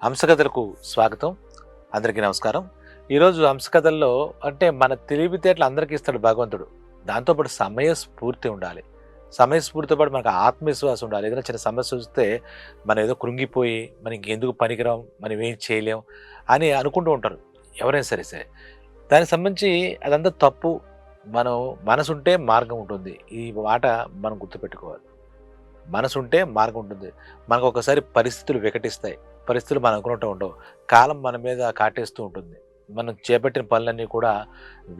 హంసకథలకు స్వాగతం. అందరికీ నమస్కారం. ఈరోజు హంసకథల్లో అంటే మన తెలివితేటలు అందరికీ ఇస్తాడు భగవంతుడు. దాంతోపాటు సమయస్ఫూర్తి ఉండాలి. సమయస్ఫూర్తితో పాటు మనకు ఆత్మవిశ్వాసం ఉండాలి. ఏదైనా చిన్న సమస్య వస్తే మనం ఏదో కృంగిపోయి మనం ఇంకెందుకు పనికిరాం, మనం ఏం చేయలేం అని అనుకుంటూ ఉంటారు ఎవరైనా సరే. దానికి సంబంధించి అదంతా తప్పు. మనం మనసుంటే మార్గం ఉంటుంది. ఈ మాట మనం గుర్తుపెట్టుకోవాలి. మనసుంటే మార్గం ఉంటుంది. మనకు ఒకసారి పరిస్థితులు వికటిస్తాయి. పరిస్థితులు మనం అనుకున్నట్టు ఉండవు. కాలం మన మీద కాటేస్తూ ఉంటుంది. మనం చేపట్టిన పనులన్నీ కూడా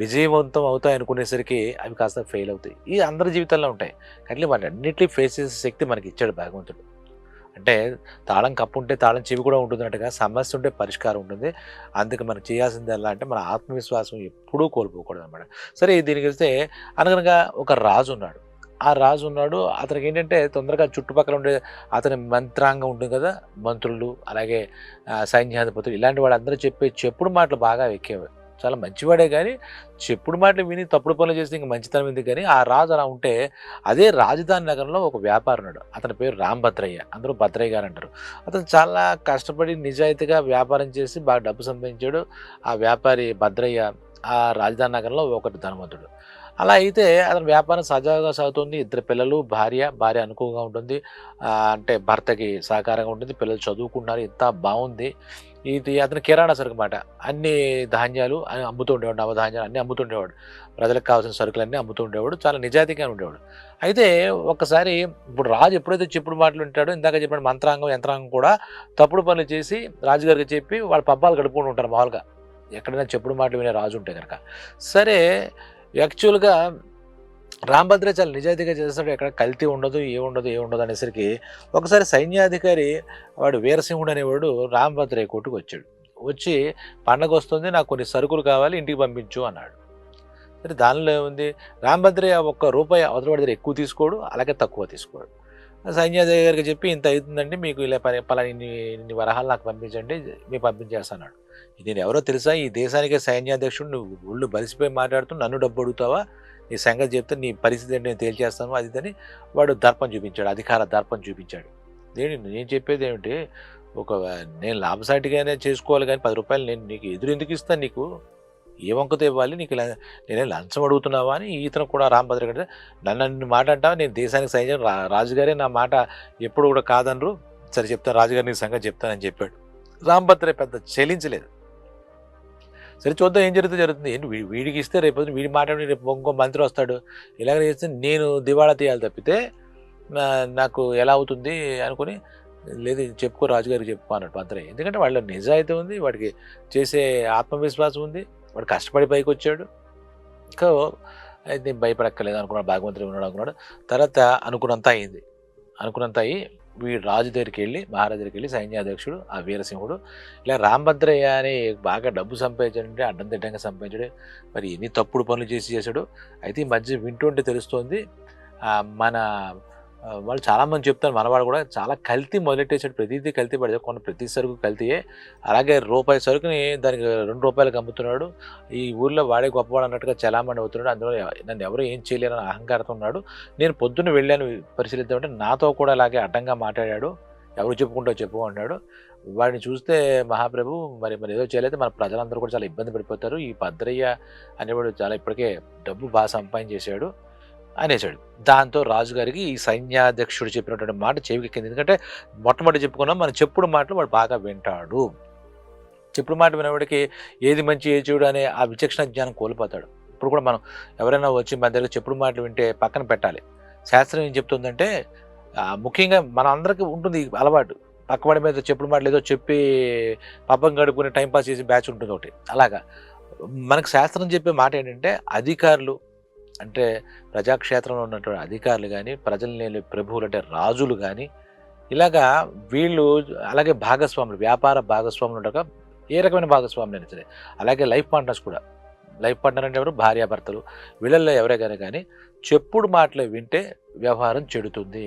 విజయవంతం అవుతాయి అనుకునేసరికి అవి కాస్త ఫెయిల్ అవుతాయి. ఇవి అందరి జీవితాల్లో ఉంటాయి. కానీ వాటన్నిటిని ఫేస్ చేసే శక్తి మనకి ఇచ్చాడు భగవంతుడు. అంటే తాళం కప్పు ఉంటే తాళం చెవి కూడా ఉంటుందన్నట్టుగా సమస్య ఉంటే పరిష్కారం ఉంటుంది. అందుకు మనం చేయాల్సింది ఎలా అంటే మన ఆత్మవిశ్వాసం ఎప్పుడూ కోల్పోకూడదు అనమాట. సరే దీనికి వస్తే అనగనగా ఒక రాజు ఉన్నాడు. ఆ రాజు ఉన్నాడు. అతనికి ఏంటంటే తొందరగా చుట్టుపక్కల ఉండే అతని మంత్రాంగం ఉంటుంది కదా, మంత్రులు అలాగే సైన్యాధిపతులు ఇలాంటి వాళ్ళందరూ చెప్పే చెప్పుడు మాటలు బాగా ఎక్కేవి. చాలా మంచివాడే కానీ చెప్పుడు మాటలు విని తప్పుడు పనులు చేస్తే ఇంక మంచితనం ఎందుకు కానీ ఆ రాజు అలా ఉంటే అదే రాజధాని నగరంలో ఒక వ్యాపారి ఉన్నాడు. అతని పేరు రాంభద్రయ్య, అందరూ భద్రయ్య గారు అంటారు. అతను చాలా కష్టపడి నిజాయితీగా వ్యాపారం చేసి బాగా డబ్బు సంపాదించాడు. ఆ వ్యాపారి భద్రయ్య ఆ రాజధాని నగరంలో ఒకటి ధనవంతుడు. అలా అయితే అతని వ్యాపారం సజావుగా సాగుతుంది. ఇద్దరు పిల్లలు, భార్య అనుకువగా ఉంటుంది. అంటే భర్తకి సహకారంగా ఉంటుంది. పిల్లలు చదువుకున్నారు. ఇంత బాగుంది. ఇది అతని కిరాణా సరుకు మాట. అన్ని ధాన్యాలు అమ్ముతూ ఉండేవాడు. నవధాన్యాలు అన్నీ అమ్ముతుండేవాడు. ప్రజలకు కావాల్సిన సరుకులన్నీ అమ్ముతూ ఉండేవాడు. చాలా నిజాయితీగా ఉండేవాడు. అయితే ఒక్కసారి ఇప్పుడు రాజు ఎప్పుడైతే చెప్పుడు మాటలు వింటాడో ఇందాక చెప్పిన మంత్రాంగం యంత్రాంగం కూడా తప్పుడు పనులు చేసి రాజుగారికి చెప్పి వాళ్ళ పబ్బాలు గడుపుకుంటూ ఉంటారు మామూలుగా. ఎక్కడైనా చెప్పుడు మాటలు వినే రాజు ఉంటే కనుక. సరే యాక్చువల్గా రాంభద్ర చాలా నిజాయితీగా చేస్తాడు. ఎక్కడ కల్తీ ఉండదు, ఏముండదు అనేసరికి ఒకసారి సైన్యాధికారి వాడు వీరసింహుడు అనేవాడు రాంభద్రయ్య కొట్టుకు వచ్చాడు. వచ్చి పండగ వస్తుంది, నాకు కొన్ని సరుకులు కావాలి, ఇంటికి పంపించు అన్నాడు. సరే దానిలో ఏముంది, రాంభద్రయ్య ₹1 అవతల వాడి దగ్గర ఎక్కువ తీసుకోడు, అలాగే తక్కువ తీసుకోడు. సైన్యాధికారికి చెప్పి ఇంత అవుతుందండి, మీకు ఇలా పలానా ఇన్ని వరహాలు నాకు పంపించండి, మీకు పంపించేస్తాడు. నేను ఎవరో తెలుసా, ఈ దేశానికే సైన్యాధ్యక్షుడు, నువ్వు ఒళ్ళు బలిసిపోయి మాట్లాడుతూ నన్ను డబ్బు అడుగుతావా, నీ సంగతి చెప్తే నీ పరిస్థితి ఏంటి నేను తేల్చేస్తాను అది అని వాడు దర్పం చూపించాడు, అధికార దర్పం చూపించాడు. నేను చెప్పేది ఏమిటి, నేను లాభసాటిగానే చేసుకోవాలి కానీ ₹10 నేను నీకు ఎదురు ఎందుకు ఇస్తాను, నీకు ఏ వంకతో ఇవ్వాలి, నీకు నేనే లంచం అడుగుతున్నావా అని ఇతను కూడా రాంభద్ర కంటే నన్ను మాట అంటావా, నేను దేశానికి సైన్యం రాజుగారే నా మాట ఎప్పుడు కూడా కాదనరు, సరే చెప్తాను రాజుగారి నీ సంగతి చెప్తానని చెప్పాడు. రాంభద్ర పెద్ద చెల్లించలేదు. సరే చూద్దాం ఏం జరుగుతుంది. వీడికి ఇస్తే రేపు వీడి మాట రేపు ఇంకో మంత్రి వస్తాడు, ఇలాగ చేస్తే నేను దివాళా తీయాలి తప్పితే నాకు ఎలా అవుతుంది అనుకుని, లేదు చెప్పుకో రాజుగారికి చెప్పుకో అన్నట్టు భద్రయ్య. ఎందుకంటే వాళ్ళ నిజాయితీ ఉంది, వాడికి చేసే ఆత్మవిశ్వాసం ఉంది, వాడు కష్టపడి పైకి వచ్చాడు. ఇంకా అయితే భయపడక్కర్లేదు అనుకున్నాడు, భగవంతుడు ఉన్నాడు అనుకున్నాడు. తర్వాత అనుకున్నంత అయ్యి వీడు రాజు దగ్గరికి వెళ్ళి, మహారాజు దగ్గరికి వెళ్ళి సైన్యాధ్యక్షుడు ఆ వీరసింహుడు ఇలా రాంభద్రయ్య అని బాగా డబ్బు సంపాదించాడంటే అడ్డం తిడ్డంగా సంపాదించాడు. మరి ఎన్ని తప్పుడు పనులు చేశాడు. అయితే ఈ మధ్య వింటుంటే తెలుస్తోంది మన వాళ్ళు చాలామంది చెప్తారు, మనవాడు కూడా చాలా కల్తీ మొదలెట్టేసాడు. ప్రతిదీ కల్తీ పడేది, కొన్న ప్రతి సరుకు కల్తీయే. అలాగే ₹1 సరుకుని దానికి ₹2 అమ్ముతున్నాడు. ఈ ఊర్లో వాడే గొప్పవాడు అన్నట్టుగా చలామణి అవుతున్నాడు. అందులో నన్ను ఎవరు ఏం చేయలేరని అహంకారంతో ఉన్నాడు. నేను పొద్దున్న వెళ్ళాను పరిశీలిద్దామంటే నాతో కూడా అలాగే అడ్డంగా మాట్లాడాడు. ఎవరు చెప్పుకుంటావు చెప్పు అన్నాడు. వాడిని చూస్తే మహాప్రభు మరి ఏదో చేయలేదు, మన ప్రజలందరూ కూడా చాలా ఇబ్బంది పడిపోతారు. ఈ భద్రయ్య అనేవాడు చాలా ఇప్పటికే డబ్బు బాగా సంపాదించేశాడు అనేసాడు. దాంతో రాజుగారికి ఈ సైన్యాధ్యక్షుడు చెప్పినటువంటి మాట చెవికెక్కింది. ఎందుకంటే మొట్టమొదటి చెప్పుకున్నాం, మన చెప్పుడు మాటలు వాడు బాగా వింటాడు. చెప్పుడు మాట వినేవాడికి ఏది మంచి ఏది చెడు అనే ఆ విచక్షణ జ్ఞానం కోల్పోతాడు. ఇప్పుడు కూడా మనం ఎవరైనా వచ్చి మన దగ్గర చెప్పుడు మాటలు వింటే పక్కన పెట్టాలి. శాస్త్రం ఏం చెప్తుందంటే ముఖ్యంగా మన అందరికీ ఉంటుంది అలవాటు, పక్కవాడి మీద చెప్పుడు మాటలు ఏదో చెప్పి పబ్బం గడుపుకుని టైంపాస్ చేసి బ్యాచ్ ఉంటుంది ఒకటి. అలాగా మనకు శాస్త్రం చెప్పే మాట ఏంటంటే అధికారులు అంటే ప్రజాక్షేత్రంలో ఉన్నటువంటి అధికారులు కానీ, ప్రజల్ని ప్రభువులు అంటే రాజులు కానీ, ఇలాగా వీళ్ళు అలాగే భాగస్వాములు, వ్యాపార భాగస్వాములు ఉంటారు. ఏ రకమైన భాగస్వాములు అయినా సరే, అలాగే లైఫ్ పార్ట్నర్స్ కూడా. లైఫ్ పార్ట్నర్ అంటే ఎవరు, భార్యాభర్తలు. వీళ్ళల్లో ఎవరైనా కానీ చెప్పుడు మాటలు వింటే వ్యవహారం చెడుతుంది,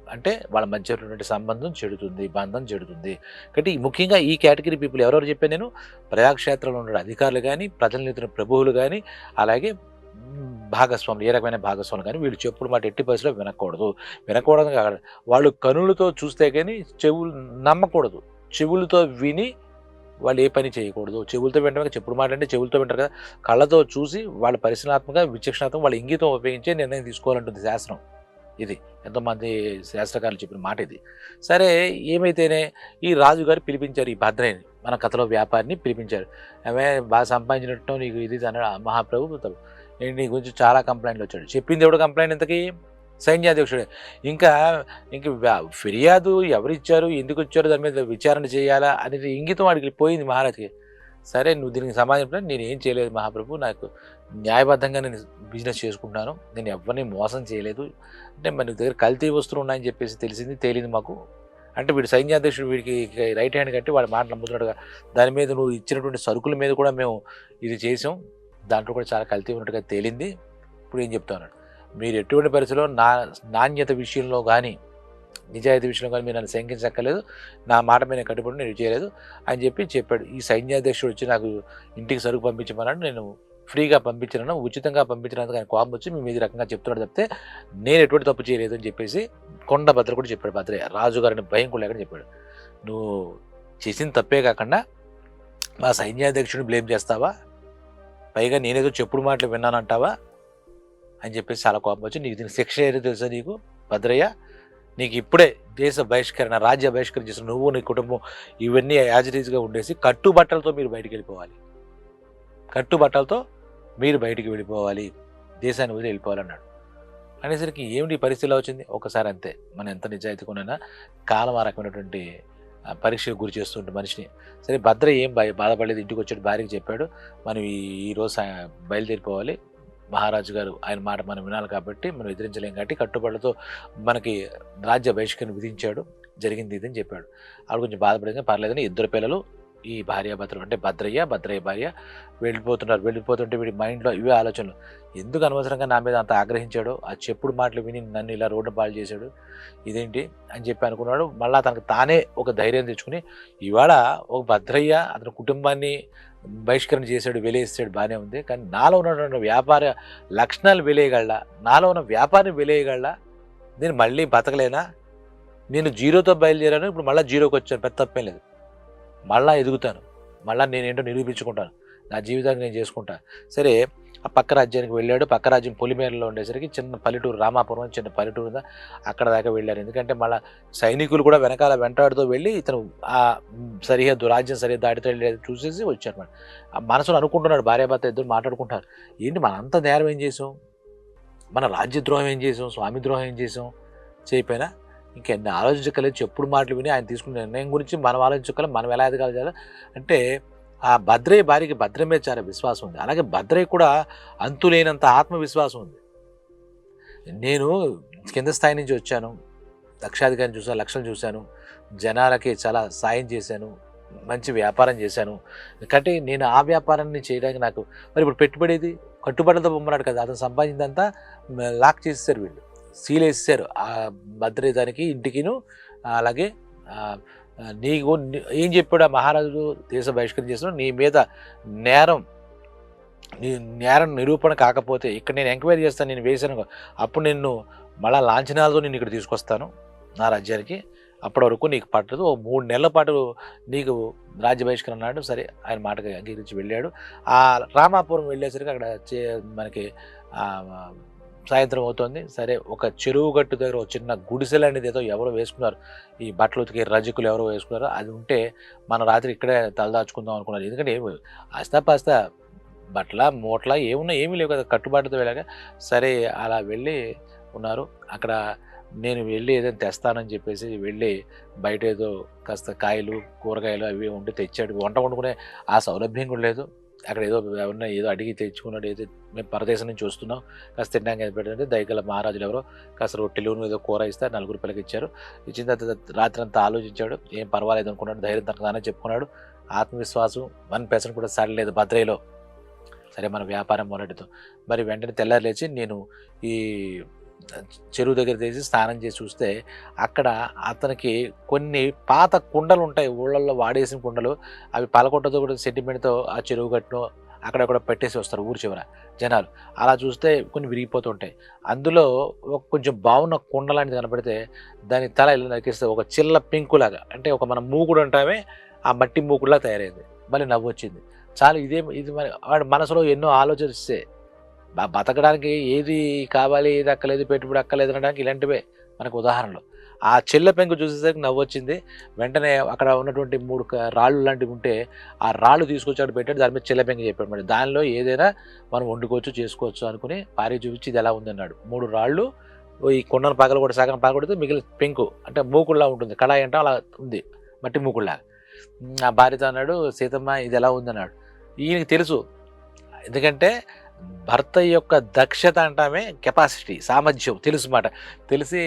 అంటే వాళ్ళ మధ్య ఉన్నటువంటి సంబంధం చెడుతుంది, బంధం చెడుతుంది. కాబట్టి ముఖ్యంగా ఈ కేటగిరీ పీపుల్ ఎవరెవరు చెప్పాను నేను, ప్రజాక్షేత్రంలో ఉన్న అధికారులు కానీ, ప్రజలను ప్రభువులు కానీ, అలాగే భాగస్వాములు, ఏ రకమైన భాగస్వాములు కానీ వీళ్ళు చెప్పుడు మాట ఎట్టి పరిస్థితిలో వినకూడదు. వాళ్ళు కనులతో చూస్తే కానీ చెవులు నమ్మకూడదు. చెవులతో విని వాళ్ళు ఏ పని చేయకూడదు. చెవులతో వినడం చెప్పుడు మాట అంటే చెవులతో వింటారు కదా, కళ్ళతో చూసి వాళ్ళ పరిశీలనాత్మక, విచక్షణాత్మక వాళ్ళ ఇంగితం ఉపయోగించే నిర్ణయం తీసుకోవాలంటుంది శాస్త్రం. ఇది ఎంతోమంది శాస్త్రకారులు చెప్పిన మాట ఇది. సరే ఏమైతేనే ఈ రాజుగారు పిలిపించారు ఈ భద్రయ్యని, మన కథలో వ్యాపారిని పిలిపించారు. ఆమె బాగా సంపాదించినట్టు నీకు ఇది అన్నాడు మహాప్రభు. నీ గురించి చాలా కంప్లైంట్లు వచ్చాడు. చెప్పింది ఎవడు కంప్లైంట్ ఇంతకీ? సైన్యాధ్యక్షుడే. ఇంకా ఇంక ఫిర్యాదు ఎవరిచ్చారు, ఎందుకు వచ్చారు, దాని మీద విచారణ చేయాలా అనేది ఇంగితం వాడికి పోయింది మహారాజుకి. సరే నువ్వు దీనికి సమాధానం, నేను ఏం చేయలేదు మహాప్రభు, నాకు న్యాయబద్ధంగా నేను బిజినెస్ చేసుకుంటున్నాను, నేను ఎవరిని మోసం చేయలేదు అంటే, మరి నీ దగ్గర కల్తీ వస్తువులు ఉన్నాయని చెప్పేసి తేలింది మాకు అంటే. వీడు సైన్యాధ్యక్షుడు, వీడికి రైట్ హ్యాండ్ కట్టి వాడి మాట నమ్ముతున్నట్టుగా, దాని మీద నువ్వు ఇచ్చినటువంటి సరుకుల మీద కూడా మేము ఇది చేసాం, దాంట్లో కూడా చాలా కల్తీ ఉన్నట్టుగా తేలింది. ఇప్పుడు ఏం చెప్తాను, మీరు ఎటువంటి పరిస్థితుల్లో నాణ్యత విషయంలో కానీ నిజాయితీ విషయంలో కానీ మీరు నన్ను శంకించక్కర్లేదు, నా మాట మీద కట్టుబడి నేను చేయలేదు అని చెప్పాడు. ఈ సైన్యాధ్యక్షుడు వచ్చి నాకు ఇంటికి సరుకు పంపించమన్నాడు, నేను ఫ్రీగా పంపించినాను, ఉచితంగా పంపించినందుకు ఆయన కోపం వచ్చి మేము ఈ రకంగా చెప్తున్నాడు తప్పితే నేను ఎటువంటి తప్పు చేయలేదు అని చెప్పేసి కొండభద్ర కూడా చెప్పాడు. భద్రయ్య రాజుగారిని భయం కూడా లేకుండా చెప్పాడు. నువ్వు చేసిన తప్పే కాకుండా మా సైన్యాధ్యక్షుడిని బ్లేమ్ చేస్తావా, పైగా నేనేదో చెప్పుడు మాటలు విన్నానంటావా అని చెప్పేసి చాలా కోపం వచ్చి, నీకు దీనికి శిక్ష ఏదో తెలుసా నీకు భద్రయ్య, నీకు ఇప్పుడే దేశ బహిష్కరణ, రాజ్య బహిష్కరణ చేసిన నువ్వు నీ కుటుంబం ఇవన్నీ యాజిటీజ్గా ఉండేసి కట్టుబట్టలతో మీరు బయటికి వెళ్ళిపోవాలి, కట్టుబట్టలతో మీరు బయటికి వెళ్ళిపోవాలి, దేశాన్ని వదిలి వెళ్ళిపోవాలన్నాడు. అనేసరికి ఏమిటి పరిస్థితిలో వచ్చింది ఒకసారి అంతే. మనం ఎంత నిజాయితీ కొనైనా కాలం ఆ రకమైనటువంటి పరీక్షకు గురి చేస్తుంటే మనిషిని. సరే భద్ర ఏం బాధపడలేదు, ఇంటికి వచ్చాడు, భార్యకి చెప్పాడు మనం ఈరోజు బయలుదేరిపోవాలి, మహారాజు గారు ఆయన మాట మనం వినాలి కాబట్టి మనం ఎదిరించలేం కాబట్టి కట్టుబడులతో మనకి రాజ్య బహిష్కరణ విధించాడు, జరిగింది ఇదని చెప్పాడు. ఆవిడ కొంచెం బాధపడింది, పర్లేదని ఇద్దరు పిల్లలు ఈ భార్యాభర్తలు అంటే భద్రయ్య భార్య వెళ్ళిపోతుంటే వీడి మైండ్లో ఇవే ఆలోచనలు, ఎందుకు అనవసరంగా నా మీద అంత ఆగ్రహించాడో, ఆ చెప్పుడు మాటలు విని నన్ను ఇలా రోడ్డు పాలు చేశాడు ఇదేంటి అని చెప్పి అనుకున్నాడు. మళ్ళీ తనకు తానే ఒక ధైర్యం తెచ్చుకుని, ఇవాళ ఒక భద్రయ్య అతని కుటుంబాన్ని బహిష్కరణ చేశాడు, వెలేసాడు, బాగానే ఉంది, కానీ నాలో ఉన్నటువంటి వ్యాపార లక్షణాలు వెలేయగలడా, నాలో ఉన్న వ్యాపారం వెలేయగలడా, నేను మళ్ళీ బతకలేనా, నేను జీరోతో బయలుదేరాను, ఇప్పుడు మళ్ళీ జీరోకి వచ్చాను, పెద్ద తప్పేం లేదు, మళ్ళీ ఎదుగుతాను, మళ్ళీ నేనేంటో నిరూపించుకుంటాను, నా జీవితాన్ని నేను చేసుకుంటాను. సరే ఆ పక్క రాజ్యానికి వెళ్ళాడు. పక్క రాజ్యం పొలిమేరలో ఉండేసరికి చిన్న పల్లెటూరు, రామాపురం చిన్న పల్లెటూరు ఉందా, అక్కడ దాకా వెళ్ళారు. ఎందుకంటే మళ్ళీ సైనికులు కూడా వెంటాడుతూ వెళ్ళి ఇతను ఆ సరిహద్దు, రాజ్యం సరిహద్దు దాటితో వెళ్ళి చూసేసి వచ్చారన్నమాట. ఆ మనసులో అనుకుంటున్నాడు, భార్యాభర్త ఇద్దరు మాట్లాడుకుంటారు, ఏంటి మన అంత నేరం ఏం చేసాం, మన రాజ్యద్రోహం ఏం చేసాం, స్వామి ద్రోహం ఏం చేసాం, చేయపోయినా ఇంకెన్ని ఆలోచించగలేదు, చెప్పుడు మాటలు విని ఆయన తీసుకున్న నిర్ణయం గురించి మనం ఆలోచించగలం, మనం ఎలా ఎదగాలి అంటే. ఆ భద్రయ్య భార్యకి భద్ర మీద చాలా విశ్వాసం ఉంది, అలాగే భద్రయ్య కూడా అంతులేనంత ఆత్మవిశ్వాసం ఉంది. నేను కింద స్థాయి నుంచి వచ్చాను, లక్షాధికారిని చూశాను, లక్షలు చూశాను, జనాలకి చాలా సాయం చేశాను, మంచి వ్యాపారం చేశాను, కాబట్టి నేను ఆ వ్యాపారాన్ని చేయడానికి నాకు మరి ఇప్పుడు పెట్టుబడేది కట్టుబడులతో పొమ్మన్నాడు కదా, అతను సంపాదించిందంతా లాక్ చేసేసారు, వీళ్ళు సీల్ వేసేసారు ఆ భద్రయ్య దానికి, ఇంటికిను. అలాగే నీకు ఏం చెప్పాడు ఆ మహారాజు, దేశ బహిష్కరణ చేస్తున్నాడు, నీ మీద నేరం నిరూపణ కాకపోతే ఇక్కడ నేను ఎంక్వైరీ చేస్తాను, నేను వేసాను, అప్పుడు నిన్ను మళ్ళా లాంఛనాలతో నేను ఇక్కడ తీసుకొస్తాను నా రాజ్యానికి, అప్పటి వరకు నీకు పట్టదు, 3 నెలల పాటు నీకు రాజ్య బహిష్కరణ అన్నాడు. సరే ఆయన మాటగా అంగీకరించి వెళ్ళాడు. ఆ రామాపురం వెళ్ళేసరికి అక్కడ మనకి సాయంత్రం అవుతుంది. సరే ఒక చెరువు గట్టు దగ్గర ఒక చిన్న గుడిసెలు అనేది ఏదో ఎవరో వేసుకున్నారు, ఈ బట్టలు ఉతికే రజకులు ఎవరో వేసుకున్నారు, అది ఉంటే మన రాత్రి ఇక్కడే తలదాచుకుందాం అనుకున్నారు. ఎందుకంటే ఆస్తాపాస్తా బట్టల మూటల ఏమీ లేవు కదా, కట్టుబాటుతో వెళ్ళాక. సరే అలా వెళ్ళి ఉన్నారు. అక్కడ నేను వెళ్ళి ఏదైనా తెస్తానని చెప్పేసి వెళ్ళి బయట ఏదో కాస్త కాయలు కూరగాయలు అవి ఉండి తెచ్చాడు. వంట వండుకునే ఆ సౌలభ్యం కూడా లేదు. అక్కడ ఎవరన్నా ఏదో అడిగి తెచ్చుకున్నాడు, ఏదో మేము పరదేశం నుంచి వస్తున్నాం, కాస్త తినడానికి ఏది పెట్టండి, దయగల మహారాజులు ఎవరో కాస్త రొట్టెలు ఏదో కూర ఇస్తారు, 4 పిల్లకి ఇచ్చారు. ఇచ్చిన తర్వాత రాత్రి అంతా ఆలోచించాడు, ఏం పర్వాలేదు అనుకున్నాడు, ధైర్యం తనకు తానే చెప్పుకున్నాడు. ఆత్మవిశ్వాసం 1% కూడా సడలేదు భద్రయ్యలో. సరే మన వ్యాపారం మొదలెడుతాం. మరి వెంటనే తెల్లారి లేచి నేను ఈ చెరువు దగ్గర తీసి స్నానం చేసి చూస్తే అక్కడ అతనికి కొన్ని పాత కుండలు ఉంటాయి, ఊళ్ళల్లో వాడేసిన కుండలు, అవి పలకొట్టతో కూడా సెంటిమెంట్తో ఆ చెరువు గట్టును అక్కడక్కడ పెట్టేసి వస్తారు ఊరు చివర జనాలు. అలా చూస్తే కొన్ని విరిగిపోతుంటాయి. అందులో కొంచెం బాగున్న కుండ లాంటిది కనపడితే దాని తల ఇలా నరికేస్తే ఒక చిల్ల పెంకులాగా, అంటే ఒక మన మూకుడు అంటామే, ఆ మట్టి మూకుడులా తయారైంది. మళ్ళీ నవ్వొచ్చింది. చాలు ఇది మరి వాడి మనసులో ఎన్నో ఆలోచిస్తే బతకడానికి ఏది కావాలి, ఏది అక్కలేదు, పెట్టుబడి అక్కలేదు అనడానికి ఇలాంటివే మనకు ఉదాహరణలు. ఆ చిల్ల పెంకు చూసేసరికి నవ్వొచ్చింది. వెంటనే అక్కడ ఉన్నటువంటి 3 రాళ్ళు లాంటివి ఉంటే ఆ రాళ్ళు తీసుకొచ్చి అక్కడ పెట్టాడు. దాని మీద చిల్ల పెంకు చెప్పాడు. మరి దానిలో ఏదైనా మనం వండుకోవచ్చు, చేసుకోవచ్చు అనుకుని భార్యకి చూపించి ఇది ఎలా ఉందన్నాడు. 3 రాళ్ళు ఈ కుండను పగలగొట్టి సగం పగలగొడితే మిగిలిన పెంకు అంటే మూకుడులా ఉంటుంది. కడాయి అంటే అలా ఉంది, మట్టి మూకుడులాగా. ఆ భార్యతో అన్నాడు, సీతమ్మ ఇది ఎలా ఉందన్నాడు. ఈయనకి తెలుసు, ఎందుకంటే భర్త యొక్క దక్షత అంటామే కెపాసిటీ, సామర్థ్యం తెలుసు మాట. తెలిసి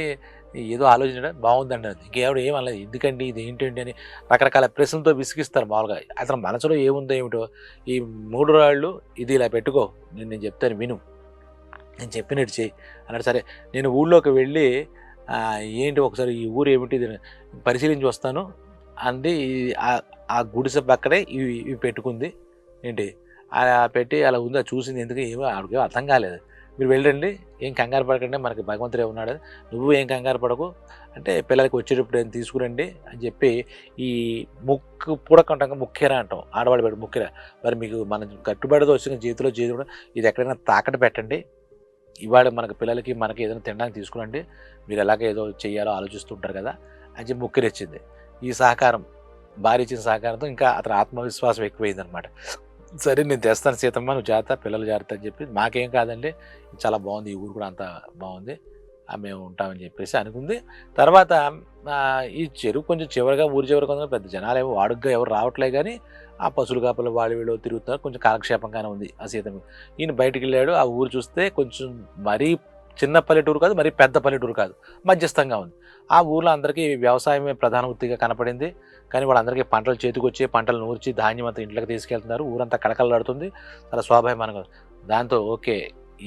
ఏదో ఆలోచించడం బాగుందండి అది. ఇంకేవిడ ఏమనలేదు. ఎందుకండి ఇది ఏంటండి అని రకరకాల ప్రశ్నలతో విసిగిస్తారు మామూలుగా. అతని మనసులో ఏముందో ఏమిటో, ఈ 3 రాళ్ళు ఇది ఇలా పెట్టుకో, నేను చెప్తాను విను, నేను చెప్పినట్టు చెయ్యి అన్నాడు. సరే నేను ఊళ్ళోకి వెళ్ళి ఏంటి ఒకసారి ఈ ఊరు ఏమిటి పరిశీలించి వస్తాను అంది. ఆ గుడిసె పక్కనే ఇవి పెట్టుకుంది. ఏంటి పెట్టి అలా ఉంది. అది చూసింది. ఎందుకు ఏమో ఆవిడకేమో అర్థం కాలేదు. మీరు వెళ్ళండి, ఏం కంగారు పడకండి, మనకి భగవంతుడే ఉన్నాడు, నువ్వు ఏం కంగారు పడకు అంటే పిల్లలకి వచ్చేటప్పుడు ఏం తీసుకురండి అని చెప్పి ఈ ముక్కు పుడకంటాం, ముక్కెర అంటాం ఆడవాళ్ళు పెట్టి ముక్కెర. మరి మీకు మన కట్టుబడితో వచ్చిన చేతిలో కూడా ఇది ఎక్కడైనా తాకట్టు పెట్టండి, ఇవాళ మనకి పిల్లలకి మనకి ఏదైనా తినడానికి తీసుకురండి, మీరు ఎలాగ ఏదో చెయ్యాలో ఆలోచిస్తుంటారు కదా అని చెప్పి ముక్కెరిచ్చింది. ఈ సహకారం, భార్య ఇచ్చిన సహకారంతో ఇంకా అతని ఆత్మవిశ్వాసం ఎక్కువైంది అనమాట. సరే నేను తెస్తాను సీతమ్మ, నువ్వు జాగ్రత్త, పిల్లలు జాగ్రత్త అని చెప్పి, మాకేం కాదండి చాలా బాగుంది, ఈ ఊరు కూడా అంతా బాగుంది, మేము ఉంటామని చెప్పేసి అనుకుంది. తర్వాత ఈ చెరువు కొంచెం చివరిగా, ఊరి చివరి కొంచెం పెద్ద జనాలు ఏమో వాడుగ్గా ఎవరు రావట్లే, కానీ ఆ పశువుల కాపలు వాళ్ళు వీళ్ళు తిరుగుతున్నారు, కొంచెం కాలక్షేపంగానే ఉంది ఆ సీతమ్మ. ఈయన బయటికి వెళ్ళాడు. ఆ ఊరు చూస్తే కొంచెం మరీ చిన్న పల్లెటూరు కాదు, మరీ పెద్ద పల్లెటూరు కాదు, మధ్యస్థంగా ఉంది. ఆ ఊర్లో అందరికీ వ్యవసాయమే ప్రధాన వృత్తిగా కనపడింది. కానీ వాళ్ళందరికీ పంటలు చేతికొచ్చి పంటలు నూర్చి ధాన్యం అంతా ఇంట్లోకి తీసుకెళ్తున్నారు. ఊరంతా కళకళలాడుతుంది, చాలా స్వాభావికంగా. దాంతో ఓకే,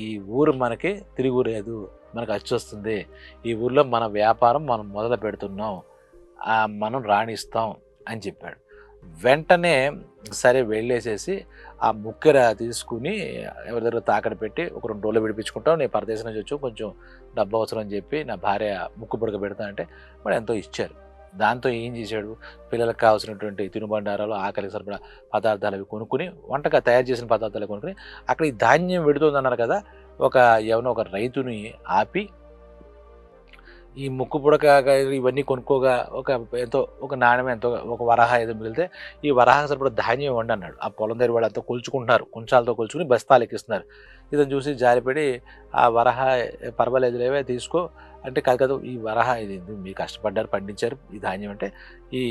ఈ ఊరు మనకి తిరిగి లేదు, మనకు అచ్చి వస్తుంది, ఈ ఊర్లో మన వ్యాపారం మనం మొదలు పెడుతున్నాం, మనం రాణిస్తాం అని చెప్పాడు. వెంటనే సరే వెళ్ళేసేసి ఆ ముక్కెర తీసుకుని ఎవరి దగ్గర తాకడ పెట్టి ఒక 2 రోజులు విడిపించుకుంటాం, నేను పరదేశం నుంచి వచ్చి కొంచెం డబ్బు అవసరం అని చెప్పి నా భార్య ముక్కు బుడక పెడతా అంటే వాడు ఎంతో ఇచ్చారు. దాంతో ఏం చేశాడు, పిల్లలకు కావాల్సినటువంటి తినుబండారాలు, ఆకలికి సరిపడా పదార్థాలు అవి కొనుక్కుని, వంటగా తయారు చేసిన పదార్థాలు కొనుక్కుని, అక్కడ ఈ ధాన్యం పెడుతుందన్నారు కదా, ఎవరో ఒక రైతుని ఆపి ఈ ముక్కు పుడక ఇవన్నీ కొనుక్కోగా ఒక నాణ్యం ఎంతో, ఒక వరహ ఏదో మిగిలితే ఈ వరహ సరిపడా ధాన్యం ఇవ్వండి అన్నాడు. ఆ పొలం దగ్గర వాళ్ళు అంతా కొలుచుకుంటున్నారు, కుంచాలతో కొలుచుకుని బస్తాలు ఎక్కిస్తున్నారు. ఇదని చూసి జారిపడి ఆ వరహ పర్వాలేదు లేవే తీసుకో అంటే, కాదు ఈ వరహ ఇది మీరు కష్టపడ్డారు, పండించారు, ఈ ధాన్యం అంటే ఈ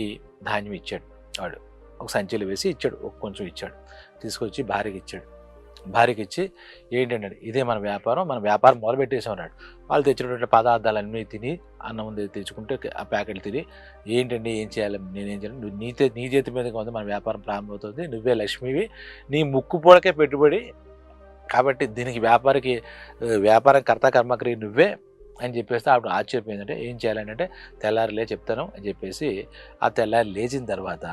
ధాన్యం ఇచ్చాడు. వాడు ఒక సంచిలో వేసి ఇచ్చాడు, కొంచెం ఇచ్చాడు, తీసుకొచ్చి భార్యకి ఇచ్చాడు. భార్యకి ఇచ్చి ఏంటంటే ఇదే మన వ్యాపారం మొదలుపెట్టేసామన్నాడు. వాళ్ళు తెచ్చినటువంటి పదార్థాలన్నీ తిని, అన్నం తెచ్చుకుంటే ఆ ప్యాకెట్లు తిని, ఏంటండి ఏం చేయాలి, నేనేం చేయాలి, నువ్వు నీ చేతి మీదగా ఉంది మన వ్యాపారం ప్రారంభమవుతుంది, నువ్వే లక్ష్మివి, నీ ముక్కు పూడకే పెట్టుబడి కాబట్టి దీనికి వ్యాపారం కర్త కర్మక్రియ నువ్వే అని చెప్పేస్తే ఆవిడ ఆశ్చర్యపోయిందంటే, ఏం చేయాలని అంటే తెల్లారిలే చెప్తాను అని చెప్పేసి ఆ తెల్లారి లేచిన తర్వాత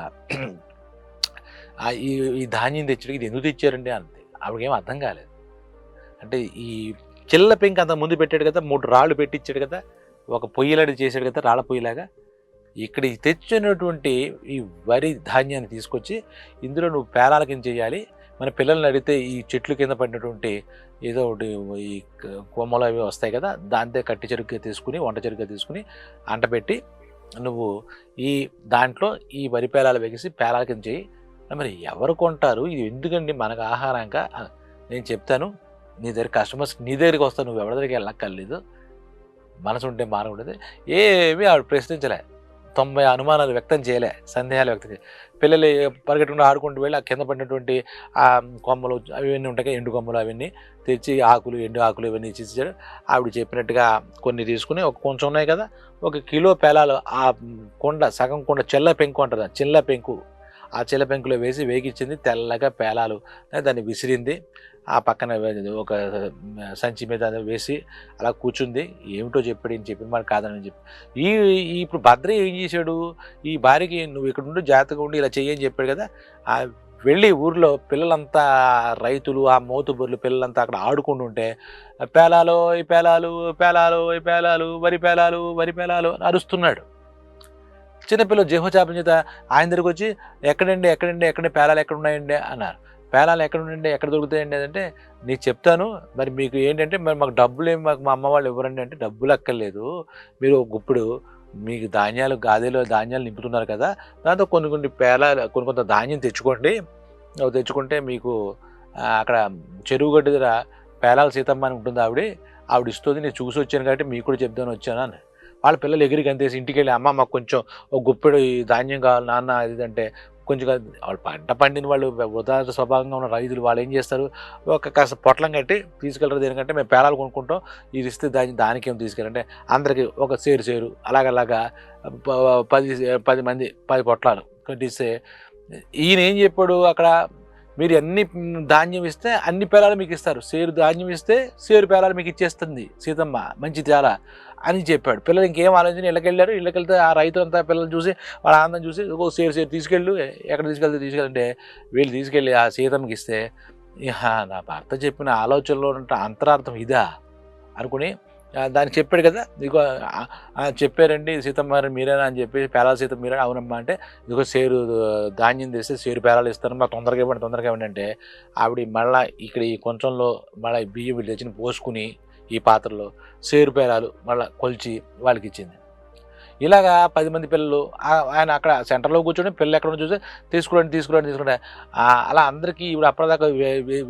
ఈ ధాన్యం తెచ్చడానికి ఇది ఎందుకు తెచ్చారండి అంతే. ఆవిడకేం అర్థం కాలేదు. అంటే ఈ చిల్ల పెంకు అంత ముందు పెట్టాడు కదా, 3 రాళ్ళు పెట్టించాడు కదా, ఒక పొయ్యిలాంటి చేశాడు కదా, రాళ్ళ పొయ్యిలాగా. ఇక్కడ తెచ్చినటువంటి ఈ వరి ధాన్యాన్ని తీసుకొచ్చి ఇందులో నువ్వు పేలాల కింద చేయాలి, మన పిల్లల్ని అడిగితే ఈ చెట్లు కింద పడినటువంటి ఏదో ఒకటి ఈ కొమ్మలు అవి వస్తాయి కదా, దాంతో కట్టి చెరుగ్గా తీసుకుని, వంట చెరుగ్గా తీసుకుని అంటపెట్టి నువ్వు ఈ దాంట్లో ఈ వరి పేలాలు వేసి పేలాల కింద చేయి. మరి ఎవరు కొంటారు ఇది, ఎందుకండి మనకు ఆహారంగా, నేను చెప్తాను, నీ దగ్గర కస్టమర్స్ నీ దగ్గరికి వస్తాను, నువ్వు ఎవరి దగ్గరికి వెళ్ళక్కర్లేదు, మనసు ఉంటే మారం ఉండదు. ఏమీ ఆవిడ ప్రశ్నించలే, 90 అనుమానాలు వ్యక్తం చేయలే, సందేహాలు వ్యక్తం చేయలే. పిల్లలు పరిగెట్టుకుంటూ ఆడుకుంటూ వెళ్ళి ఆ కింద పడినటువంటి ఆ కొమ్మలు అవన్నీ ఉంటాయి, ఎండు కొమ్మలు అవన్నీ తెచ్చి ఎండు ఆకులు ఇవన్నీ ఇచ్చేసాడు. ఆవిడ చెప్పినట్టుగా కొన్ని తీసుకుని, కొంచెం ఉన్నాయి కదా, 1 కిలో పేలాలు ఆ సగం కుండ చిల్ల పెంకు అంటారు, చిల్ల పెంకు, ఆ చిల్ల పెంకులో వేసి వేగిచ్చింది. తెల్లగా పేలాలు దాన్ని విసిరింది. ఆ పక్కన ఒక సంచి మీద వేసి అలా కూర్చుంది. ఏమిటో చెప్పాడు, ఏం చెప్పి మరి కాదని చెప్పి ఇప్పుడు భద్ర ఏం చేశాడు, ఈ భార్యకి నువ్వు ఇక్కడ ఉండి జాగ్రత్తగా ఉండి ఇలా చెయ్యని చెప్పాడు కదా, వెళ్ళి ఊర్లో పిల్లలంతా రైతులు, ఆ మోతుబర్లు పిల్లలంతా అక్కడ ఆడుకుంటుంటే పేలాలో ఈ పేలాలు, పేలాలో ఈ పేలాలు, వరి పేలాలు, వరి పేలాలు అని అరుస్తున్నాడు. చిన్నపిల్లలు జెహోజాబు చేత ఆయన దగ్గరకొచ్చి ఎక్కడండి, ఎక్కడండి, ఎక్కడ పేలాలు ఎక్కడున్నాయండి అన్నారు. పేలాలు ఎక్కడున్నాయండి, ఎక్కడ దొరుకుతాయండి అదంటే, నీకు చెప్తాను మరి మీకు ఏంటంటే మరి మాకు డబ్బులేమి మాకు మా అమ్మ వాళ్ళు ఇవ్వరండి అంటే, డబ్బులు అక్కర్లేదు. మీరు ఒక గుప్పుడు మీకు ధాన్యాలు గాదెలో ధాన్యాలు నింపుతున్నారు కదా! దాంతో కొన్ని కొన్ని పేలాలు కొంత ధాన్యం తెచ్చుకోండి. తెచ్చుకుంటే మీకు అక్కడ చెరువు గట్టు దగ్గర పేలాల సీతమ్మ అని ఉంటుంది ఆవిడ ఇస్తుంది. నేను చూసొచ్చాను కాబట్టి మీకు కూడా చెప్దామని వచ్చాను అన్నారు. వాళ్ళ పిల్లలు ఎగిరి గంతేసి ఇంటికెళ్ళి అమ్మ మాకు కొంచెం ఒక గుప్పెడు ఈ ధాన్యం కావాలి నాన్న అది ఇది అంటే కొంచెం వాళ్ళు పంట పండిన వాళ్ళు ఉదార స్వభావంగా ఉన్న రైతులు వాళ్ళు ఏం చేస్తారు, ఒక కాస్త పొట్లం కట్టి తీసుకెళ్ళరు. దేనికంటే మేము పేలాలు కొనుక్కుంటాం, ఇది ఇస్తే దానికేం తీసుకెళ్ళంటే అందరికి ఒక సేరు అలాగలాగా 10 మంది 10 పొట్లాలు కట్టిస్తే ఈయన ఏం చెప్పాడు అక్కడ, మీరు అన్ని ధాన్యం ఇస్తే అన్ని పేలాలు మీకు ఇస్తారు, సేరు ధాన్యం ఇస్తే సేరు పేలాలు మీకు ఇచ్చేస్తుంది సీతమ్మ, మంచిది చాలా అని చెప్పాడు. పిల్లలు ఇంకేం ఆలోచన ఇళ్ళకెళ్ళారు. ఇళ్ళకెళ్తే ఆ రైతులంతా పిల్లలు చూసి వాళ్ళ ఆనందం చూసి ఓ సేరు తీసుకెళ్ళు, ఎక్కడ తీసుకెళ్తే వీళ్ళు తీసుకెళ్ళి ఆ సీతమ్మకి ఇస్తే నా భర్త చెప్పిన ఆలోచనలో ఉన్న అంతరార్థం ఇదా అనుకుని దానికి చెప్పాడు కదా, ఇదిగో చెప్పారండి సీతమ్మ మీరేనా అని చెప్పి, పేలాల సీతమ్మ మీరేనా, అవునమ్మా అంటే ఇదిగో సేరు ధాన్యం తెస్తే సేరు పేలాలు ఇస్తాను మాకు తొందరగా ఇవ్వండి అంటే ఆవిడ మళ్ళీ ఇక్కడ ఈ కొంచెంలో మళ్ళీ బియ్యం వీళ్ళు తెచ్చిన పోసుకుని ఈ పాత్రలో సేరు పేలాలు మళ్ళీ కొలిచి వాళ్ళకి ఇచ్చింది. ఇలాగా 10 మంది పిల్లలు ఆయన అక్కడ సెంటర్లో కూర్చొని పిల్లలు ఎక్కడ చూసి తీసుకురండి అలా అందరికీ ఇప్పుడు అప్పటిదాకా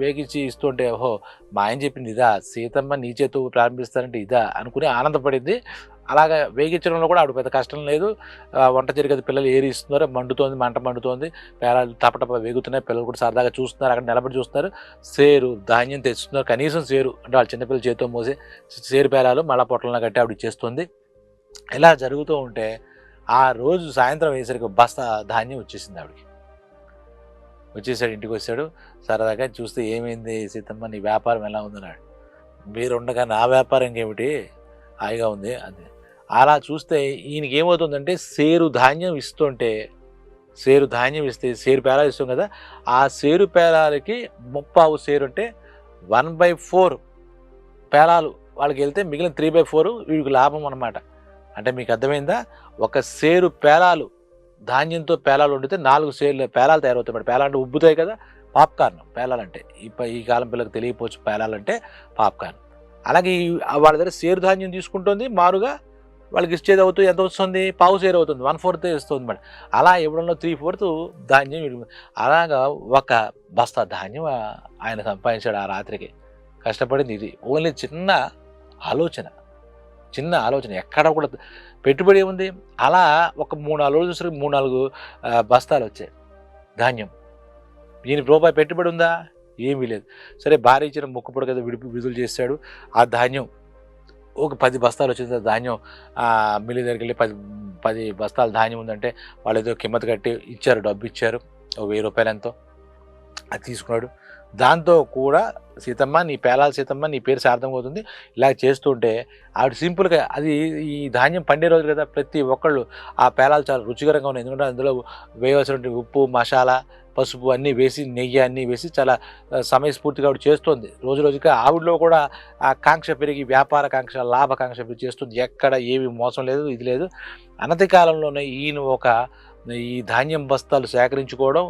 వేగించి ఇస్తుంటే ఓహో మా ఆయన చెప్పింది ఇదా, సీతమ్మ నీ చేతు ప్రారంభిస్తారంటే ఇదా అనుకుని ఆనందపడింది. అలాగా వేగించడంలో కూడా ఆవిడ పెద్ద కష్టం లేదు. వంట జరిగేది పిల్లలు ఏరి ఇస్తున్నారు, మంట మండుతోంది, పేలాలు టపటప వేగుతున్నాయి, పిల్లలు కూడా సరదాగా చూస్తున్నారు, అక్కడ నిలబడి చూస్తున్నారు. సేరు ధాన్యం తెస్తున్నారు, కనీసం సేరు అంటే వాళ్ళ చిన్నపిల్లలు చేతితో మోసి సేరు పేలాలు మళ్ళా పొట్టలను కట్టి ఆవిడ చేస్తుంది. ఇలా జరుగుతూ ఉంటే ఆ రోజు సాయంత్రం అయ్యేసరికి బస్తా ధాన్యం వచ్చేసింది ఆవిడకి. వచ్చేసాడు, ఇంటికి వచ్చాడు. సరదాగా చూస్తే ఏమైంది సీతమ్మ నీ వ్యాపారం ఎలా ఉందన్నాడు. మీరుండగా నా వ్యాపారం ఏమిటి, హాయిగా ఉంది అది. అలా చూస్తే ఈయనకి ఏమవుతుందంటే సేరు ధాన్యం ఇస్తుంటే, సేరు ధాన్యం ఇస్తే సేరు పేలాలు ఇస్తాం కదా, ఆ సేరు పేలాలకి 3/4 సేరు అంటే 1/4 పేలాలు వాళ్ళకి వెళ్తే మిగిలిన 3/4 వీడికి లాభం అన్నమాట. అంటే మీకు అర్థమైందా, ఒక సేరు పేలాలు ధాన్యంతో పేలాలు వండితే 4 సేర్లు పేలాలు తయారవుతాయి. పేలాలు అంటే ఉబ్బుతాయి కదా, పాప్కార్న్ పేలాలంటే. ఈ కాలం పిల్లలకు తెలియకపోవచ్చు పేలాలంటే పాప్కార్న్. అలాగే వాళ్ళ దగ్గర సేరు ధాన్యం తీసుకుంటుంది, మారుగా వాళ్ళకి ఇచ్చేది అవుతుంది. ఎంత వస్తుంది, 1/4 సేరు అవుతుంది, 1/4 ఇస్తుంది మేడం. అలా ఇవ్వడంలో 3/4 ధాన్యం. అలాగా ఒక బస్తా ధాన్యం ఆయన సంపాదించాడు ఆ రాత్రికి. కష్టపడింది ఇది ఓన్లీ చిన్న ఆలోచన, ఎక్కడ కూడా పెట్టుబడి ఏముంది. అలా ఒక 3-4 రోజులు చూసరికి 3-4 బస్తాలు వచ్చాయి ధాన్యం. ఈయన రూపాయి పెట్టుబడి ఉందా, ఏమీ లేదు. సరే భార్య ఇచ్చిన మొక్కుపొడి కదా విడుదల చేశాడు. ఆ ధాన్యం ఒక 10 బస్తాలు వచ్చింది ధాన్యం. మిల్లి దగ్గరికి వెళ్ళి 10 బస్తాలు ధాన్యం ఉందంటే వాళ్ళు ఏదో కిమ్మత కట్టి ఇచ్చారు, డబ్బు ఇచ్చారు, ఒక 1000 రూపాయలు ఎంతో. అది తీసుకున్నాడు. దాంతో కూడా సీతమ్మ నీ పేలాల సీతమ్మ నీ పేరు సార్థమవుతుంది. ఇలా చేస్తుంటే ఆవిడ సింపుల్గా అది ఈ ధాన్యం పండే రోజు కదా, ప్రతి ఒక్కళ్ళు ఆ పేలాలు చాలా రుచికరంగా ఉన్నాయి. ఎందుకంటే అందులో వేయవలసినటువంటి ఉప్పు, మసాలా, పసుపు అన్నీ వేసి, నెయ్యి అన్నీ వేసి చాలా సమయస్ఫూర్తిగా ఆవిడ చేస్తుంది. రోజు రోజుకి ఆవిడలో కూడా ఆ కాంక్ష పెరిగి, వ్యాపార కాంక్ష, లాభకాంక్ష చేస్తుంది. ఎక్కడ ఏమి మోసం లేదు, ఇది లేదు. అనతి కాలంలోనే ఈయన ఈ ధాన్యం బస్తాలు సేకరించుకోవడం,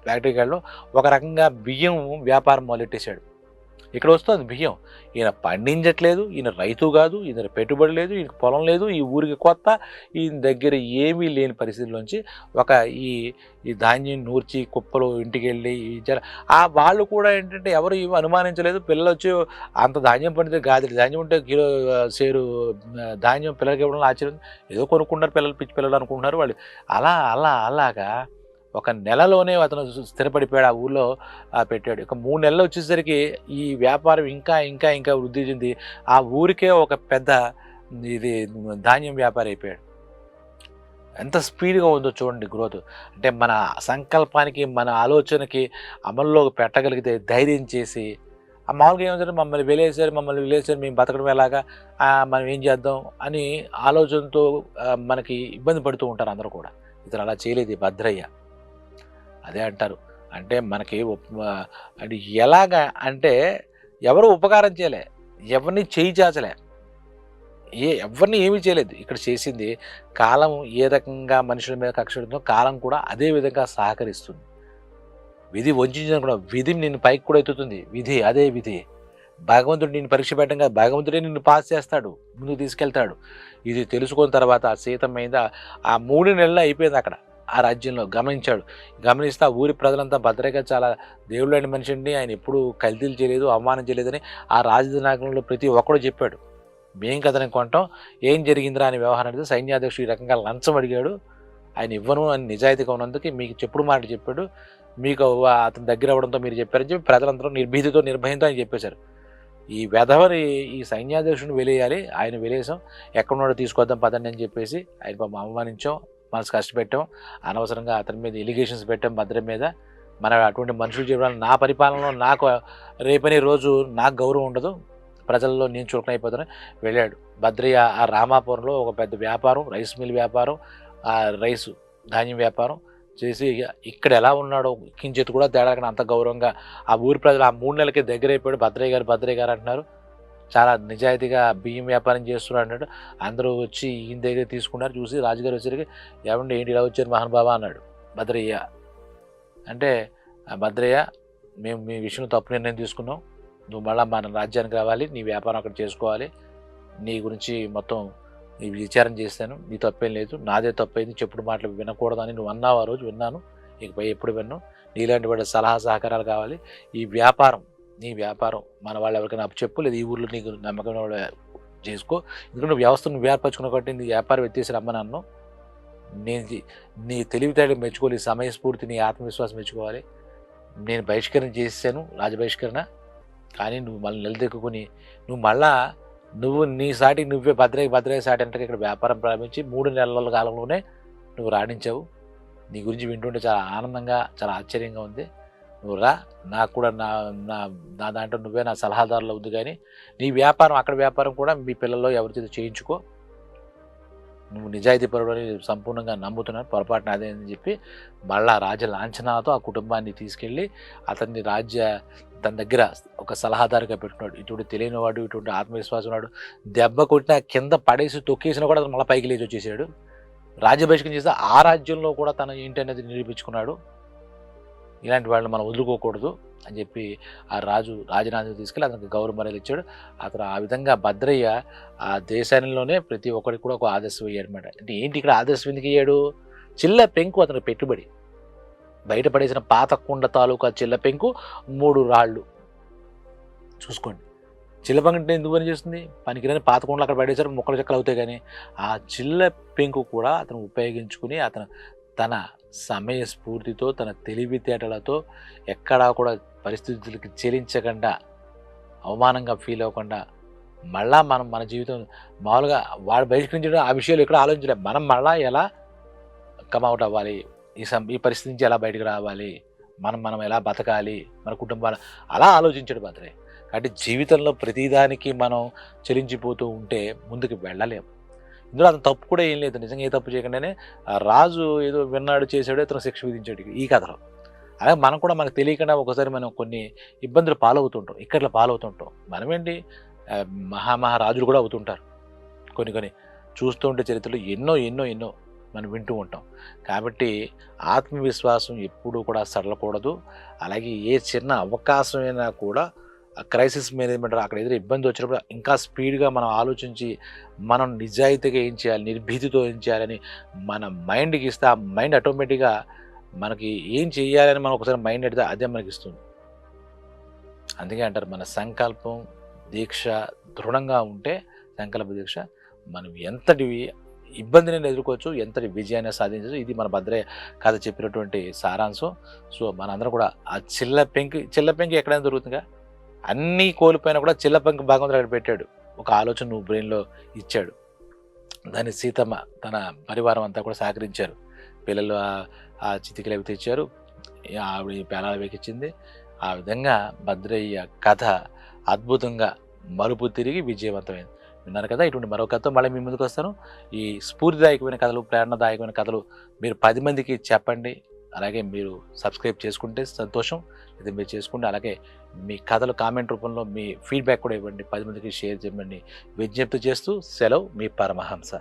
ఫ్యాక్టరీలో ఒక రకంగా బియ్యం వ్యాపారం మొదలెట్టేశాడు. ఇక్కడ వస్తుంది బియ్యం. ఈయన పండించట్లేదు, ఈయన రైతు కాదు, ఈయన పెట్టుబడి లేదు, ఈయనకి పొలం లేదు, ఈ ఊరికి కొత్త, ఈయన దగ్గర ఏమీ లేని పరిస్థితిలోంచి ఈ ధాన్యం నూర్చి కుప్పలు ఇంటికి వెళ్ళి వాళ్ళు కూడా ఏంటంటే ఎవరు అనుమానించలేదు. పిల్లలు వచ్చి అంత ధాన్యం పండితే ధాన్యం ఉంటే కిలో సేరు ధాన్యం పిల్లలకి ఇవ్వడం ఆశ్చర్యం. ఏదో కొనుక్కుంటారు పిల్లలు, పిచ్చి పిల్లలు అనుకుంటున్నారు వాళ్ళు. అలాగా ఒక నెలలోనే అతను స్థిరపడిపోయాడు, ఆ ఊళ్ళో పెట్టాడు. ఇక 3 నెలలు వచ్చేసరికి ఈ వ్యాపారం ఇంకా వృద్ధి చెంది ఆ ఊరికే ఒక పెద్ద ధాన్యం వ్యాపారి అయిపోయాడు. ఎంత స్పీడ్గా ఉందో చూడండి గ్రోత్. అంటే మన సంకల్పానికి, మన ఆలోచనకి అమల్లోకి పెట్టగలిగితే ధైర్యం చేసి, మామూలుగా ఏమంటారు, మమ్మల్ని వెలేసారు, మేము బతకడం ఎలాగా, మనం ఏం చేద్దాం అని ఆలోచనతో మనకి ఇబ్బంది పడుతూ ఉంటారు అందరూ కూడా. ఇతను అలా చేయలేదు భద్రయ్య. అదే అంటారు, అంటే మనకి అంటే ఎలాగా అంటే ఎవరు ఉపకారం చేయలే, ఎవరిని చేయి చాచలే, ఎవరిని ఏమీ చేయలేదు. ఇక్కడ చేసింది కాలం ఏ రకంగా మనుషుల మీద కక్ష పెడుతుందో కాలం కూడా అదే విధంగా సహకరిస్తుంది. విధి వంచించిన కూడా విధి నిన్ను పైకి కూడా ఎత్తుతుంది. విధి అదే విధి. భగవంతుడు నిన్ను పరీక్ష పెట్టంగా భగవంతుడే నిన్ను పాస్ చేస్తాడు, ముందుకు తీసుకెళ్తాడు. ఇది తెలుసుకున్న తర్వాత సీతమ్మ మీద ఆ 3 నెలలు అయిపోయింది అక్కడ ఆ రాజ్యంలో. గమనించాడు. గమనిస్తే ఆ ఊరి ప్రజలంతా భద్రగా చాలా దేవుళ్ళని మనిషి అండి, ఆయన ఎప్పుడు కల్తీలు చేయలేదు, అవమానం చేయలేదని ఆ రాజధానిలో ప్రతి ఒక్కడు చెప్పాడు. మేం కథని కొంటాం, ఏం జరిగిందిరా అని వ్యవహారం అనేది సైన్యాధ్యక్షుడు ఈ రకంగా లంచం అడిగాడు, ఆయన ఇవ్వను అని నిజాయితీగా ఉన్నందుకు మీకు చెప్పుడు మాట చెప్పాడు, మీకు అతని దగ్గర అవ్వడంతో మీరు చెప్పారని చెప్పి ప్రజలందరూ నిర్భీతితో నిర్భయంతో ఆయన చెప్పేశారు. ఈ వెధవని ఈ సైన్యాధ్యక్షుడిని వెలేయాలి, ఆయన వెలేసాం, ఎక్కడున్నాడో తీసుకొద్దాం పదండి అని చెప్పేసి ఆయన పాపం అవమానించాం, మనసు కష్టపెట్టాం, అనవసరంగా అతని మీద ఎలిగేషన్స్ పెట్టాం భద్ర మీద. మన అటువంటి మనుషులు చెప్పడానికి నా పరిపాలనలో నాకు రేపని రోజు నాకు గౌరవం ఉండదు, ప్రజల్లో నేను చులకన అయిపోతాను. వెళ్ళాడు భద్రయ్య. ఆ రామాపురంలో ఒక పెద్ద వ్యాపారం, రైస్ మిల్ వ్యాపారం, ఆ రైసు ధాన్యం వ్యాపారం చేసి ఇక్కడ ఎలా ఉన్నాడో కించిత్ కూడా తేడా అంత గౌరవంగా ఆ ఊరి ప్రజలు ఆ 3 నెలలకి దగ్గర అయిపోయాడు. భద్రయ్య గారు అంటున్నారు, చాలా నిజాయితీగా బియ్యం వ్యాపారం చేస్తున్నాడు అన్నాడు. అందరూ వచ్చి ఈయన దగ్గర తీసుకున్నారు. చూసి రాజుగారు వచ్చేసరికి ఏమండి ఏంటి ఇలా వచ్చారు మహానుభావ అన్నాడు భద్రయ్య. అంటే భద్రయ్య, మేము మీ విషయంలో తప్పు నిర్ణయం తీసుకున్నాం, నువ్వు మళ్ళీ మన రాజ్యానికి రావాలి, నీ వ్యాపారం అక్కడ చేసుకోవాలి, నీ గురించి మొత్తం నీ విచారం చేశాను, నీ తప్పేం లేదు, నాదే తప్పైంది, చెప్పుడు మాటలు వినకూడదని నువ్వు అన్నావు, ఆ రోజు విన్నాను, ఇకపై ఎప్పుడు విన్నాను, నీలాంటి వాడి సలహా సహకారాలు కావాలి, ఈ వ్యాపారం నీ వ్యాపారం మన వాళ్ళు ఎవరికైనా చెప్పు, లేదు ఈ ఊర్లో నీకు నమ్మకం చేసుకో, ఎందుకంటే నువ్వు వ్యవస్థను నువ్వు ఏర్పరచుకున్న కాబట్టి నీ వ్యాపారం ఎత్తేసి రమ్మనన్ను, నేను నీ తెలివితేటలు మెచ్చుకోవాలి, సమయస్ఫూర్తి నీ ఆత్మవిశ్వాసం మెచ్చుకోవాలి, నేను బహిష్కరణ చేశాను రాజ బహిష్కరణ, కానీ నువ్వు మళ్ళీ నిలదొక్కుని నువ్వు నీ సాటి నువ్వే భద్రయ్య సాటి అంటే ఇక్కడ వ్యాపారం ప్రారంభించి 3 నెలల కాలంలోనే నువ్వు రాణించావు. నీ గురించి వింటుంటే చాలా ఆనందంగా చాలా ఆశ్చర్యంగా ఉంది. నువ్వు రా, నాకు కూడా నా నా దాంట్లో నువ్వే నా సలహాదారులు అవుద్దు, కానీ నీ వ్యాపారం అక్కడ వ్యాపారం కూడా మీ పిల్లల్లో ఎవరి చేత చేయించుకో, నువ్వు నిజాయితీ పరుడు అని సంపూర్ణంగా నమ్ముతున్నాను, పొరపాటున అదే అని చెప్పి మళ్ళా రాజ లాంఛనాలతో ఆ కుటుంబాన్ని తీసుకెళ్ళి అతన్ని తన దగ్గర ఒక సలహాదారుగా పెట్టుకున్నాడు. ఇటువంటి తెలియనివాడు, ఇటువంటి ఆత్మవిశ్వాసం ఉన్నాడు, దెబ్బ కొట్టిన కింద పడేసి తొక్కేసినా కూడా అతను మళ్ళీ పైకి లేచి వచ్చేసాడు. రాజ్యాభిషేకం చేస్తే ఆ రాజ్యంలో కూడా తన ఏంటి అనేది నిరూపించుకున్నాడు. ఇలాంటి వాళ్ళని మనం వదులుకోకూడదు అని చెప్పి ఆ రాజనాథుని తీసుకెళ్ళి అతనికి గౌరవ మర్యాదలు ఇచ్చాడు. అతను ఆ విధంగా భద్రయ్య ఆ దేశాలలోనే ప్రతి ఒక్కరికి కూడా ఒక ఆదర్శం అయ్యాడు అనమాట. అంటే ఏంటి ఇక్కడ ఆదర్శం ఎందుకు అయ్యాడు? చిల్ల పెంకు అతనికి పెట్టుబడి, బయటపడేసిన పాత కుండ తాలూకా చిల్ల పెంకు 3 రాళ్ళు చూసుకోండి. చిల్ల పెంకు ఎందుకు పని చేస్తుంది? పనికిరాని పాత కుండలు అక్కడ పడేసారు, ముక్కలు చెక్కలు అవుతాయి, కానీ ఆ చిల్ల పెంకు కూడా అతను ఉపయోగించుకుని అతను తన సమయస్ఫూర్తితో తన తెలివితేటలతో ఎక్కడా కూడా పరిస్థితులకి చెలించకుండా అవమానంగా ఫీల్ అవ్వకుండా మళ్ళా మనం మన జీవితం మామూలుగా వాడు బహిష్కరించడం ఆ విషయాలు ఎక్కడ ఆలోచించలేదు, మనం మళ్ళా ఎలా కమౌట్ అవ్వాలి, ఈ పరిస్థితి నుంచి ఎలా బయటకు రావాలి, మనం ఎలా బతకాలి, మన కుటుంబాలు అలా ఆలోచించాడు భద్రయ్య. కాబట్టి జీవితంలో ప్రతిదానికి మనం చెలించిపోతూ ఉంటే ముందుకు వెళ్ళలేము. ఇందులో అతను తప్పు కూడా ఏం లేదు, నిజంగా ఏ తప్పు చేయకుండానే ఆ రాజు ఏదో విన్నాడు చేశాడు, అతను శిక్ష విధించాడు ఈ కథలో. అలాగే మనం కూడా మనకు తెలియకుండా ఒకసారి మనం కొన్ని ఇబ్బందులు పాలవుతుంటాం, ఇక్కట్లో పాలవుతుంటాం. మనమేంటి మహారాజులు కూడా అవుతుంటారు, కొన్ని చూస్తూ ఉంటే చరిత్రలో ఎన్నో మనం వింటూ ఉంటాం. కాబట్టి ఆత్మవిశ్వాసం ఎప్పుడూ కూడా సడలకూడదు. అలాగే ఏ చిన్న అవకాశమైనా కూడా క్రైసిస్ మేనేజ్మెంట్ అక్కడ ఏదైనా ఇబ్బంది వచ్చినప్పుడు ఇంకా స్పీడ్గా మనం ఆలోచించి మనం నిజాయితీగా ఏం చేయాలి, నిర్భీతితో ఏం చేయాలని మన మైండ్కి ఇస్తే ఆ మైండ్ ఆటోమేటిక్గా మనకి ఏం చేయాలని మనం ఒకసారి మైండ్ ఎడితే అదే మనకి ఇస్తుంది. అందుకే అంటారు మన సంకల్పం దీక్ష దృఢంగా ఉంటే, సంకల్ప దీక్ష, మనం ఎంతటి ఇబ్బందిని ఎదుర్కోవచ్చు, ఎంతటి విజయాన్ని సాధించవచ్చు. ఇది మన భద్రయ్య కథ చెప్పినటువంటి సారాంశం. సో మనందరం కూడా ఆ చిల్ల పెంకి ఎక్కడైనా దొరుకుతుందిగా, అన్నీ కోల్పోయినా కూడా చిల్ల పెంకు భగవంతుడు అక్కడ పెట్టాడు, ఒక ఆలోచన నువ్వు బ్రెయిన్లో ఇచ్చాడు. దాన్ని సీతమ్మ తన పరివారం అంతా కూడా సహకరించారు. పిల్లలు ఆ చితికిలు అవి తెచ్చారు, ఆవిడ పేలాలు వేకిచ్చింది. ఆ విధంగా భద్రయ్య కథ అద్భుతంగా మలుపు తిరిగి విజయవంతమైంది. విన్నారు కదా. ఇటువంటి మరో కథతో మళ్ళీ మీ ముందుకు వస్తాను. ఈ స్ఫూర్తిదాయకమైన కథలు, ప్రేరణాదాయకమైన కథలు మీరు 10 మందికి చెప్పండి, అలాగే మీరు సబ్స్క్రైబ్ చేసుకుంటే సంతోషం. ఇది మీరు చేసుకుంటే అలాగే మీ కథలు కామెంట్ రూపంలో మీ ఫీడ్‌బ్యాక్ కూడా ఇవ్వండి. 10 మందికి షేర్ చేయమని విజ్ఞప్తి చేస్తూ సెలవు మీ పరమహంస.